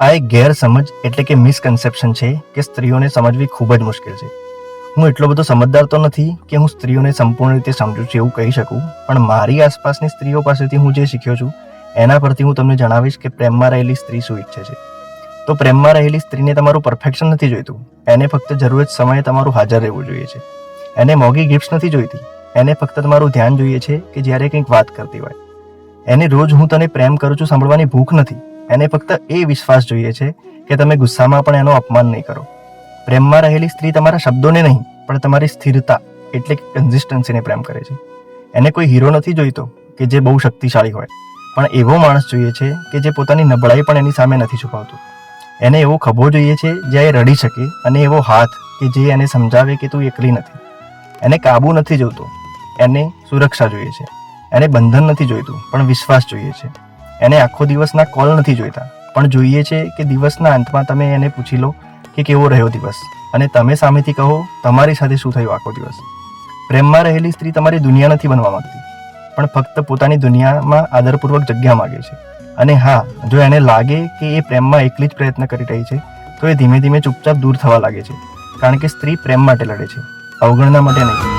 આ એક ગેરસમજ એટલે કે મિસકન્સેપ્શન છે કે સ્ત્રીઓને સમજવી ખૂબ જ મુશ્કેલ છે. હું એટલો બધો સમજદાર તો નથી કે હું સ્ત્રીઓને સંપૂર્ણ રીતે સમજું છું એવું કહી શકું, પણ મારી આસપાસની સ્ત્રીઓ પાસેથી હું જે શીખ્યો છું એના પરથી હું તમને જણાવીશ કે પ્રેમમાં રહેલી સ્ત્રી શું ઈચ્છે છે. તો પ્રેમમાં રહેલી સ્ત્રીને તમારું પરફેક્શન નથી જોઈતું, એને ફક્ત જરૂરત સમયે તમારું હાજર રહેવું જોઈએ છે. એને મોંઘી ગિફ્ટ્સ નથી જોઈતી, એને ફક્ત તમારું ધ્યાન જોઈએ છે કે જ્યારે કંઈક વાત કરતી હોય. એને રોજ હું તને પ્રેમ કરું છું સાંભળવાની ભૂખ નથી, એને ફક્ત એ વિશ્વાસ જોઈએ છે કે તમે ગુસ્સામાં પણ એનો અપમાન નહીં કરો. પ્રેમમાં રહેલી સ્ત્રી તમારા શબ્દોને નહીં પણ તમારી સ્થિરતા એટલે કે કન્સિસ્ટન્સીને પ્રેમ કરે છે. એને કોઈ હીરો નથી જોઈતો કે જે બહુ શક્તિશાળી હોય, પણ એવો માણસ જોઈએ છે કે જે પોતાની નબળાઈ પણ એની સામે નથી છુપાવતો. એને એવો ખભો જોઈએ છે જ્યાં એ રડી શકે, અને એવો હાથ કે જે એને સમજાવે કે તું એકલી નથી. એને કાબુ નથી જોઈતો, એને સુરક્ષા જોઈએ છે. એને બંધન નથી જોઈતું પણ વિશ્વાસ જોઈએ છે. એને આખો દિવસના કોલ નથી જોઈતા, પણ જોઈએ છે કે દિવસના અંતમાં તમે એને પૂછી લો કે કેવો રહ્યો દિવસ, અને તમે સામેથી કહો તમારી સાથે શું થયું આખો દિવસ. પ્રેમમાં રહેલી સ્ત્રી તમારી દુનિયા નથી બનવા માંગતી, પણ ફક્ત પોતાની દુનિયામાં આદરપૂર્વક જગ્યા માગે છે. અને હા, જો એને લાગે કે એ પ્રેમમાં એકલી જ પ્રયત્ન કરી રહી છે તો એ ધીમે ધીમે ચૂપચાપ દૂર થવા લાગે છે, કારણ કે સ્ત્રી પ્રેમ માટે લડે છે, અવગણના માટે નહીં.